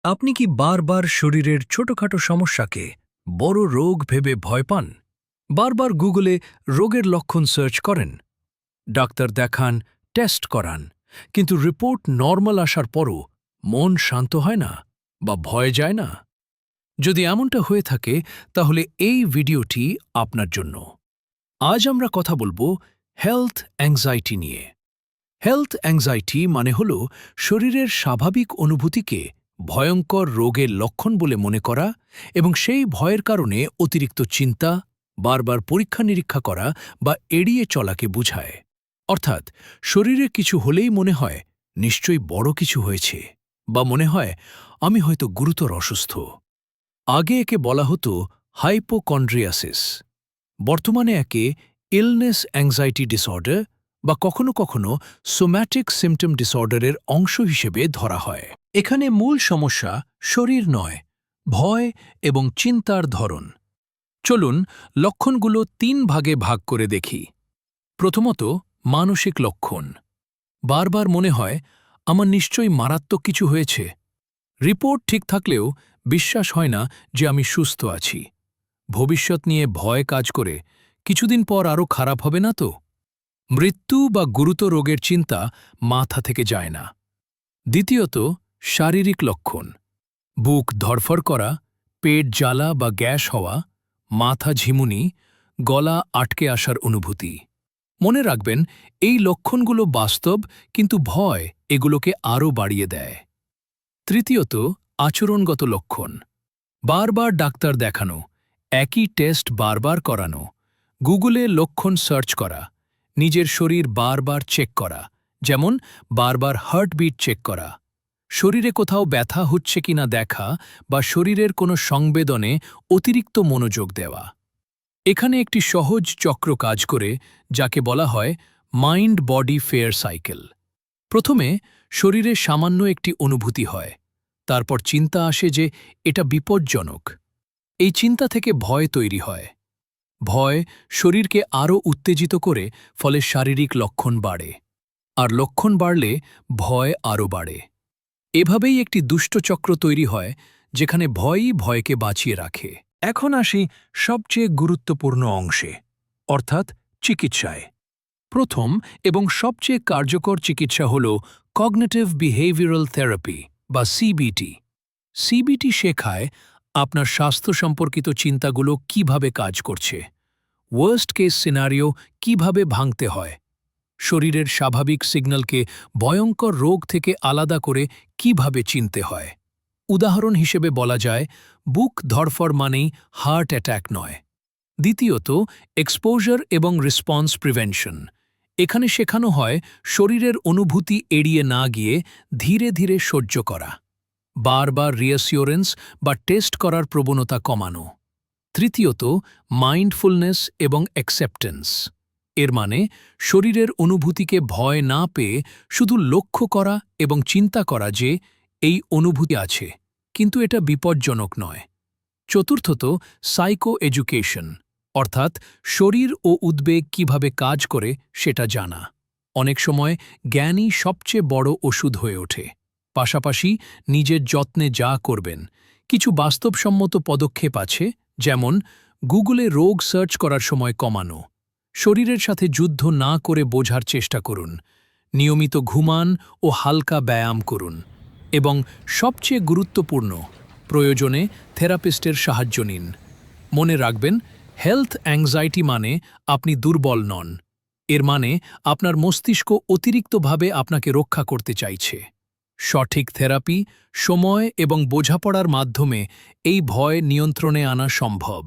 আপনি কি বারবার শরীরের ছোটখাটো সমস্যাকে বড় রোগ ভেবে ভয় পান? বারবার গুগলে রোগের লক্ষণ সার্চ করেন, ডাক্তার দেখান, টেস্ট করান, কিন্তু রিপোর্ট নরমাল আসার পরও মন শান্ত হয় না বা ভয় যায় না? যদি এমনটা হয়ে থাকে তাহলে এই ভিডিওটি আপনার জন্য। আজ আমরা কথা বলবো হেলথ অ্যাংজাইটি নিয়ে। হেলথ অ্যাংজাইটি মানে হল শরীরের স্বাভাবিক অনুভূতিকে ভয়ঙ্কর রোগের লক্ষণ বলে মনে করা এবং সেই ভয়ের কারণে অতিরিক্ত চিন্তা, বারবার পরীক্ষা নিরীক্ষা করা বা এড়িয়ে চলাকে বোঝায়। অর্থাৎ শরীরে কিছু হলেই মনে হয় নিশ্চয়ই বড় কিছু হয়েছে, বা মনে হয় আমি হয়তো গুরুতর অসুস্থ। আগে একে বলা হতো হাইপোকন্ড্রিয়াসিস, বর্তমানে একে ইলনেস অ্যাংজাইটি ডিসঅর্ডার বা কখনো কখনো সোম্যাটিক সিম্পটম ডিসঅর্ডারের অংশ হিসেবে ধরা হয়। এখানে মূল সমস্যা শরীর নয়, ভয় এবং চিন্তার ধরন। চলুন লক্ষণগুলো ৩ ভাগে ভাগ করে দেখি। প্রথমত, মানসিক লক্ষণ। বারবার মনে হয় আমার নিশ্চয়ই মারাত্মক কিছু হয়েছে। রিপোর্ট ঠিক থাকলেও বিশ্বাস হয় না যে আমি সুস্থ আছি। ভবিষ্যৎ নিয়ে ভয় কাজ করে, কিছুদিন পর আরও খারাপ হবে না তো? মৃত্যু বা গুরুতর রোগের চিন্তা মাথা থেকে যায় না। দ্বিতীয়ত, শারীরিক লক্ষণ। বুক ধড়ফড় করা, পেট জ্বালা বা গ্যাস হওয়া, মাথা ঝিমুনি, গলা আটকে আসার অনুভূতি। মনে রাখবেন, এই লক্ষণগুলো বাস্তব, কিন্তু ভয় এগুলোকে আরও বাড়িয়ে দেয়। তৃতীয়ত, আচরণগত লক্ষণ। বারবার ডাক্তার দেখানো, একই টেস্ট বারবার করানো, গুগলে লক্ষণ সার্চ করা, নিজের শরীর বারবার চেক করা, যেমন বারবার হার্টবিট চেক করা, শরীরে কোথাও ব্যথা হচ্ছে কিনা দেখা বা শরীরের কোনো সংবেদনে অতিরিক্ত মনোযোগ দেওয়া। এখানে একটি সহজ চক্র কাজ করে, যাকে বলা হয় মাইন্ড বডি ফেয়ার সাইকেল। প্রথমে শরীরে সামান্য একটি অনুভূতি হয়, তারপর চিন্তা আসে যে এটা বিপজ্জনক। এই চিন্তা থেকে ভয় তৈরি হয়। ভয় শরীরকে আরও উত্তেজিত করে, ফলে শারীরিক লক্ষণ বাড়ে, আর লক্ষণ বাড়লে ভয় আরও বাড়ে। এভাবেই একটি দুষ্ট চক্র তৈরি হয়, যেখানে ভয়ই ভয়কে বাঁচিয়ে রাখে। এখন আসি সবচেয়ে গুরুত্বপূর্ণ অংশে, অর্থাৎ চিকিৎসায়। প্রথম এবং সবচেয়ে কার্যকর চিকিৎসা হল কগনিটিভ বিহেভিয়ারাল থেরাপি বা সিবিটি। সিবিটি শেখায় আপনার স্বাস্থ্য সম্পর্কিত চিন্তাগুলো কিভাবে কাজ করছে, ওয়ার্স্ট কেস সিনারিও কিভাবে ভাঙতে হয়, শরীরের স্বাভাবিক সিগন্যালকে ভয়ঙ্কর রোগ থেকে আলাদা করে কিভাবে চিনতে হয়। উদাহরণ হিসেবে বলা যায়, বুক ধড়ফড় মানেই হার্ট অ্যাট্যাক নয়। দ্বিতীয়ত, এক্সপোজার এবং রেসপন্স প্রিভেনশন। এখানে শেখানো হয় শরীরের অনুভূতি এড়িয়ে না গিয়ে ধীরে ধীরে সহ্য করা, বারবার রিঅ্যাসিওরেন্স বা টেস্ট করার প্রবণতা কমানো। তৃতীয়ত, মাইন্ডফুলনেস এবং অ্যাকসেপ্টেন্স। এর মানে শরীরের অনুভূতিকে ভয় না পেয়ে শুধু লক্ষ্য করা এবং চিন্তা করা যে এই অনুভূতি আছে, কিন্তু এটা বিপজ্জনক নয়। চতুর্থত, সাইকো এডুকেশন, অর্থাৎ শরীর ও উদ্বেগ কিভাবে কাজ করে সেটা জানা। অনেক সময় জ্ঞানই সবচেয়ে বড় ওষুধ হয়ে ওঠে। পাশাপাশি নিজের যত্নে যা করবেন, কিছু বাস্তবসম্মত পদক্ষেপ আছে, যেমন গুগলে রোগ সার্চ করার সময় কমানো, শরীরের সাথে যুদ্ধ না করে বোঝার চেষ্টা করুন, নিয়মিত ঘুমান ও হালকা ব্যায়াম করুন, এবং সবচেয়ে গুরুত্বপূর্ণ, প্রয়োজনে থেরাপিস্টের সাহায্য নিন। মনে রাখবেন, হেলথ অ্যাংজাইটি মানে আপনি দুর্বল নন। এর মানে আপনার মস্তিষ্ক অতিরিক্তভাবে আপনাকে রক্ষা করতে চাইছে। সঠিক থেরাপি, সময় এবং বোঝাপড়ার মাধ্যমে এই ভয় নিয়ন্ত্রণে আনা সম্ভব।